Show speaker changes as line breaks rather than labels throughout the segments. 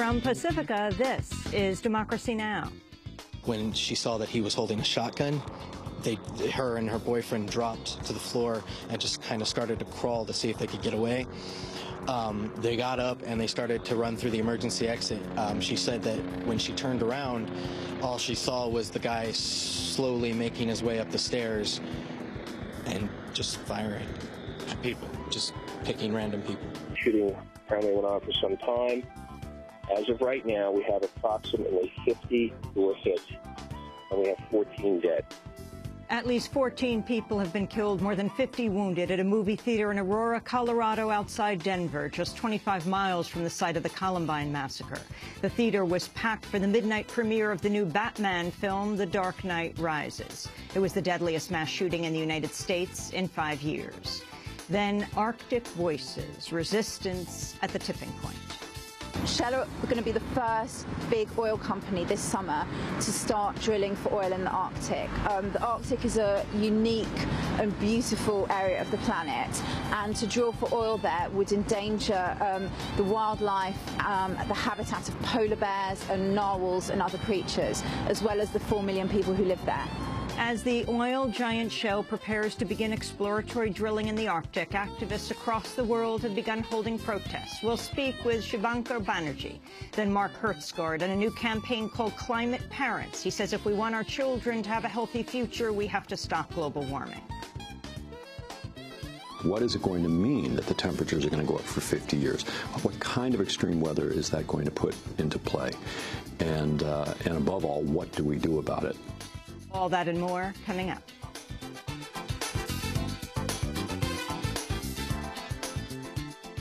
From Pacifica, this is Democracy Now!
When she saw that he was holding a shotgun, her and her boyfriend dropped to the floor and just kind of started to crawl to see if they could get away. They got up and they started to run through the emergency exit. She said that when she turned around, all she saw was the guy slowly making his way up the stairs and just firing at people, just picking random people.
Shooting apparently went on for some time. As of right now, we have approximately 50 who were hit, and we have 14 dead.
At least 14 people have been killed, more than 50 wounded at a movie theater in Aurora, Colorado, outside Denver, just 25 miles from the site of the Columbine massacre. The theater was packed for the midnight premiere of the new Batman film, The Dark Knight Rises. It was the deadliest mass shooting in the United States in 5 years. Then Arctic voices, resistance at the tipping point.
Shell are going to be the first big oil company this summer to start drilling for oil in the Arctic. The Arctic is a unique and beautiful area of the planet, and to drill for oil there would endanger the wildlife, the habitat of polar bears and narwhals and other creatures, as well as the 4 million people who live there.
As the oil giant Shell prepares to begin exploratory drilling in the Arctic, activists across the world have begun holding protests. We'll speak with Shivankar Banerjee, then Mark Hertsgaard, on a new campaign called Climate Parents. He says if we want our children to have a healthy future, we have to stop global warming.
What is it going to mean that the temperatures are going to go up for 50 years? What kind of extreme weather is that going to put into play? And above all, what do we do about it?
All that and more coming up.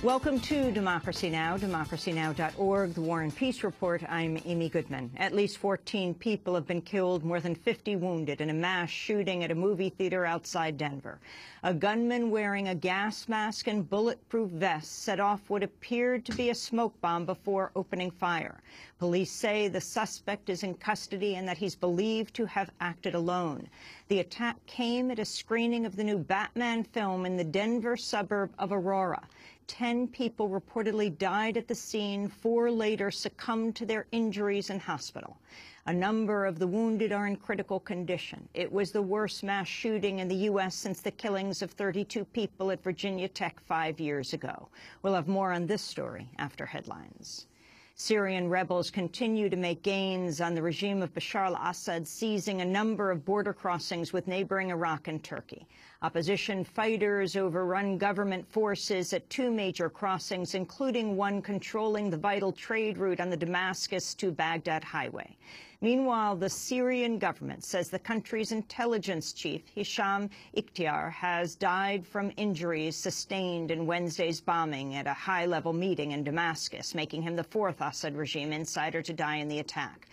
Welcome to Democracy Now!, democracynow.org, the War and Peace Report. I'm Amy Goodman. At least 14 people have been killed, more than 50 wounded in a mass shooting at a movie theater outside Denver. A gunman wearing a gas mask and bulletproof vest set off what appeared to be a smoke bomb before opening fire. Police say the suspect is in custody and that he's believed to have acted alone. The attack came at a screening of the new Batman film in the Denver suburb of Aurora. 10 people reportedly died at the scene. 4 later succumbed to their injuries in hospital. A number of the wounded are in critical condition. It was the worst mass shooting in the U.S. since the killings of 32 people at Virginia Tech 5 years ago. We'll have more on this story after headlines. Syrian rebels continue to make gains on the regime of Bashar al-Assad, seizing a number of border crossings with neighboring Iraq and Turkey. Opposition fighters overrun government forces at 2 major crossings, including one controlling the vital trade route on the Damascus to Baghdad highway. Meanwhile, the Syrian government says the country's intelligence chief, Hisham Iktiar, has died from injuries sustained in Wednesday's bombing at a high-level meeting in Damascus, making him the 4th Assad regime insider to die in the attack.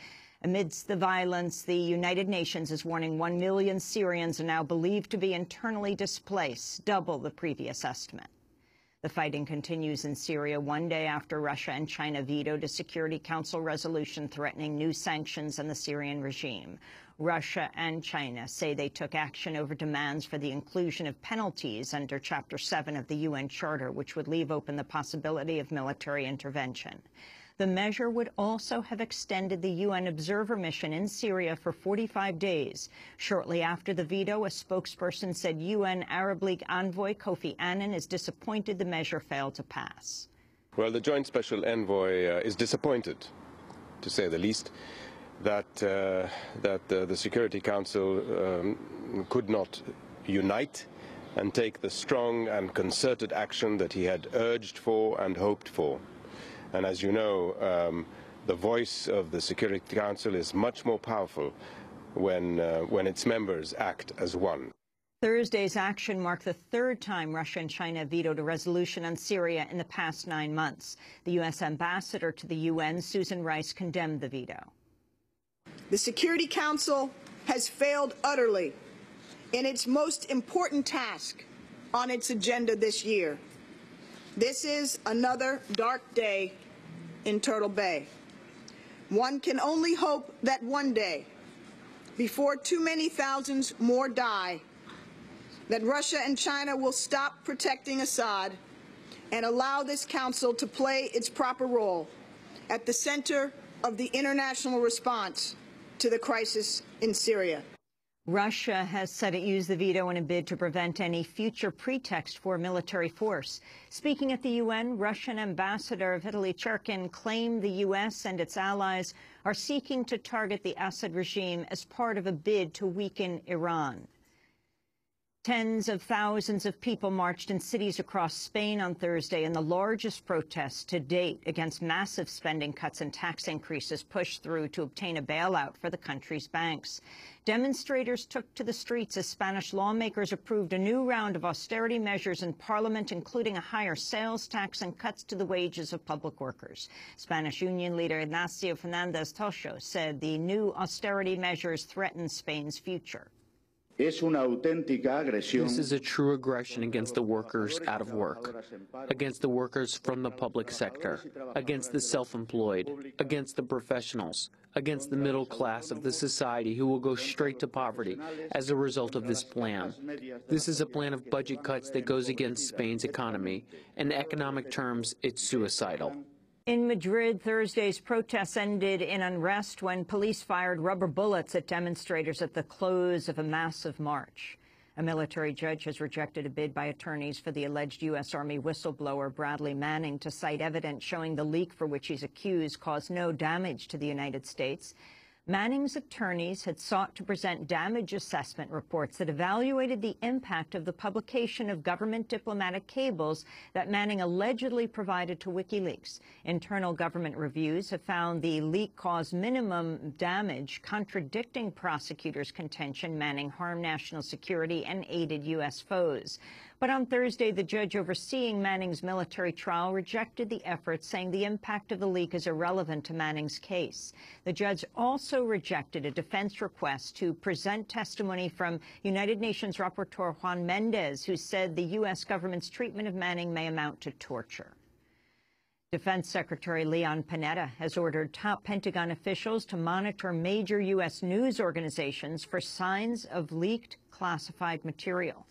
Amidst the violence, the United Nations is warning 1 million Syrians are now believed to be internally displaced, double the previous estimate. The fighting continues in Syria 1 day after Russia and China vetoed a Security Council resolution threatening new sanctions on the Syrian regime. Russia and China say they took action over demands for the inclusion of penalties under Chapter 7 of the UN Charter, which would leave open the possibility of military intervention. The measure would also have extended the UN observer mission in Syria for 45 days. Shortly after the veto, a spokesperson said UN Arab League envoy Kofi Annan is disappointed the measure failed to pass.
Well, the Joint Special Envoy is disappointed, to say the least, that the Security Council could not unite and take the strong and concerted action that he had urged for and hoped for. And as you know, the voice of the Security Council is much more powerful when its members act as one.
Thursday's action marked the 3rd time Russia and China vetoed a resolution on Syria in the past 9 months. The U.S. ambassador to the UN, Susan Rice, condemned the veto.
The Security Council has failed utterly in its most important task on its agenda this year. This is another dark day in Turtle Bay. One can only hope that one day, before too many thousands more die, that Russia and China will stop protecting Assad and allow this council to play its proper role at the center of the international response to the crisis in Syria.
Russia has said it used the veto in a bid to prevent any future pretext for military force. Speaking at the UN, Russian Ambassador Vitaly Cherkin claimed the U.S. and its allies are seeking to target the Assad regime as part of a bid to weaken Iran. Tens of thousands of people marched in cities across Spain on Thursday in the largest protests to date against massive spending cuts and tax increases pushed through to obtain a bailout for the country's banks. Demonstrators took to the streets as Spanish lawmakers approved a new round of austerity measures in Parliament, including a higher sales tax and cuts to the wages of public workers. Spanish union leader Ignacio Fernández Tocho said the new austerity measures threaten Spain's future.
This is a true aggression against the workers out of work, against the workers from the public sector, against the self-employed, against the professionals, against the middle class of the society who will go straight to poverty as a result of this plan. This is a plan of budget cuts that goes against Spain's economy. In economic terms, it's suicidal.
In Madrid, Thursday's protests ended in unrest when police fired rubber bullets at demonstrators at the close of a massive march. A military judge has rejected a bid by attorneys for the alleged U.S. Army whistleblower Bradley Manning to cite evidence showing the leak for which he's accused caused no damage to the United States. Manning's attorneys had sought to present damage assessment reports that evaluated the impact of the publication of government diplomatic cables that Manning allegedly provided to WikiLeaks. Internal government reviews have found the leak caused minimum damage, contradicting prosecutors' contention Manning harmed national security and aided U.S. foes. But on Thursday, the judge overseeing Manning's military trial rejected the effort, saying the impact of the leak is irrelevant to Manning's case. The judge also rejected a defense request to present testimony from United Nations Rapporteur Juan Mendez, who said the U.S. government's treatment of Manning may amount to torture. Defense Secretary Leon Panetta has ordered top Pentagon officials to monitor major U.S. news organizations for signs of leaked classified material.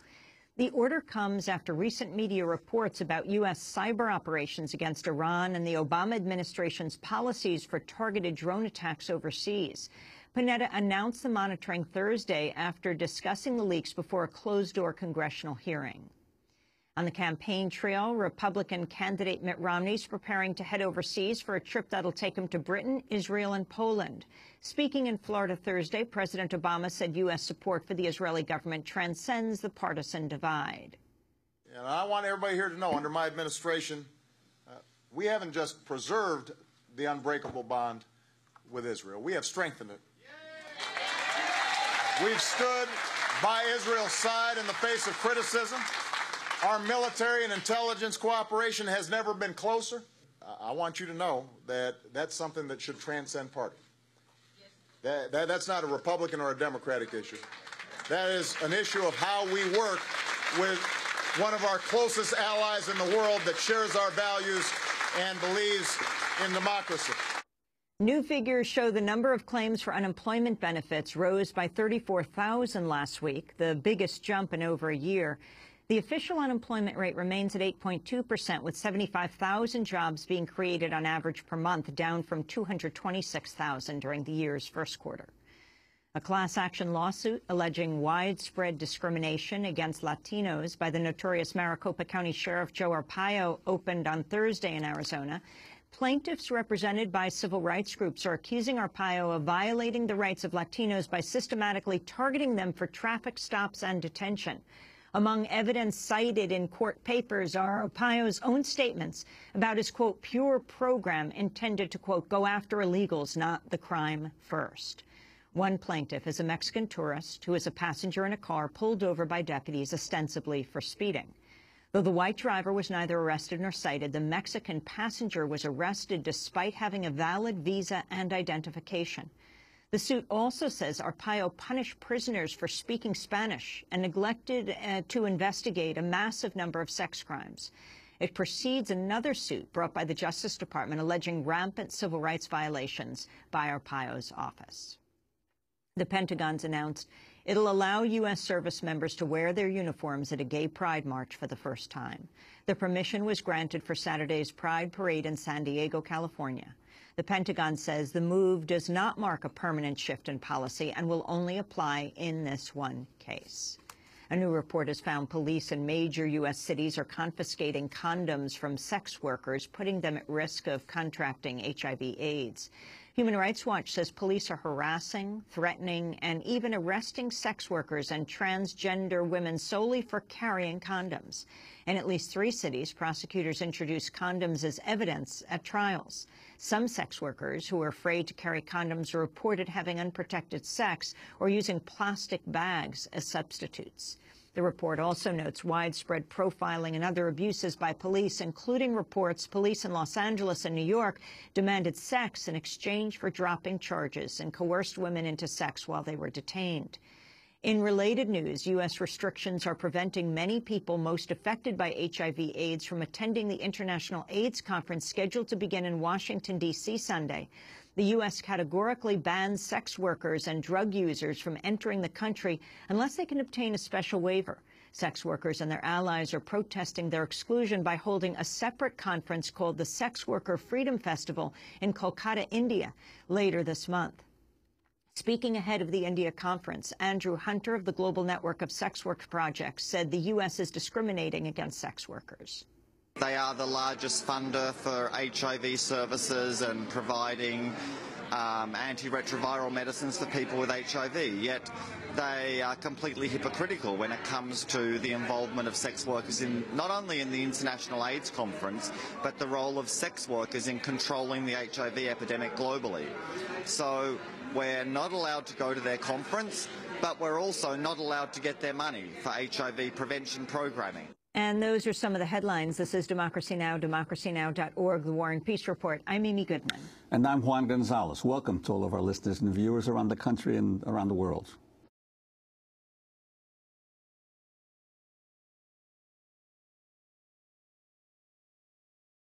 The order comes after recent media reports about U.S. cyber operations against Iran and the Obama administration's policies for targeted drone attacks overseas. Panetta announced the monitoring Thursday after discussing the leaks before a closed-door congressional hearing. On the campaign trail, Republican candidate Mitt Romney is preparing to head overseas for a trip that'll take him to Britain, Israel, and Poland. Speaking in Florida Thursday, President Obama said U.S. support for the Israeli government transcends the partisan divide.
And I want everybody here to know, under my administration, we haven't just preserved the unbreakable bond with Israel. We have strengthened it. We've stood by Israel's side in the face of criticism. Our military and intelligence cooperation has never been closer. I want you to know that that's something that should transcend party. That's not a Republican or a Democratic issue. That is an issue of how we work with one of our closest allies in the world that shares our values and believes in democracy.
New figures show the number of claims for unemployment benefits rose by 34,000 last week, the biggest jump in over a year. The official unemployment rate remains at 8.2%, with 75,000 jobs being created on average per month, down from 226,000 during the year's first quarter. A class action lawsuit alleging widespread discrimination against Latinos by the notorious Maricopa County Sheriff Joe Arpaio opened on Thursday in Arizona. Plaintiffs represented by civil rights groups are accusing Arpaio of violating the rights of Latinos by systematically targeting them for traffic stops and detention. Among evidence cited in court papers are Arpaio's own statements about his, quote, pure program intended to, quote, go after illegals, not the crime first. One plaintiff is a Mexican tourist who is a passenger in a car pulled over by deputies ostensibly for speeding. Though the white driver was neither arrested nor cited, the Mexican passenger was arrested despite having a valid visa and identification. The suit also says Arpaio punished prisoners for speaking Spanish and neglected to investigate a massive number of sex crimes. It precedes another suit brought by the Justice Department alleging rampant civil rights violations by Arpaio's office. The Pentagon's announced it'll allow U.S. service members to wear their uniforms at a gay pride march for the first time. The permission was granted for Saturday's Pride Parade in San Diego, California. The Pentagon says the move does not mark a permanent shift in policy and will only apply in this one case. A new report has found police in major U.S. cities are confiscating condoms from sex workers, putting them at risk of contracting HIV/AIDS. Human Rights Watch says police are harassing, threatening, and even arresting sex workers and transgender women solely for carrying condoms. In at least 3 cities, prosecutors introduced condoms as evidence at trials. Some sex workers who are afraid to carry condoms are reported having unprotected sex or using plastic bags as substitutes. The report also notes widespread profiling and other abuses by police, including reports police in Los Angeles and New York demanded sex in exchange for dropping charges and coerced women into sex while they were detained. In related news, U.S. restrictions are preventing many people most affected by HIV/AIDS from attending the International AIDS Conference scheduled to begin in Washington, D.C. Sunday. The U.S. categorically bans sex workers and drug users from entering the country unless they can obtain a special waiver. Sex workers and their allies are protesting their exclusion by holding a separate conference called the Sex Worker Freedom Festival in Kolkata, India, later this month. Speaking ahead of the India conference, Andrew Hunter of the Global Network of Sex Work Projects said the U.S. is discriminating against sex workers.
They are the largest funder for HIV services and providing antiretroviral medicines for people with HIV, yet they are completely hypocritical when it comes to the involvement of sex workers in not only in the International AIDS Conference, but the role of sex workers in controlling the HIV epidemic globally. So we're not allowed to go to their conference, but we're also not allowed to get their money for HIV prevention programming.
And those are some of the headlines. This is Democracy Now!, democracynow.org, The War and Peace Report. I'm Amy Goodman.
And I'm Juan Gonzalez. Welcome to all of our listeners and viewers around the country and around the world.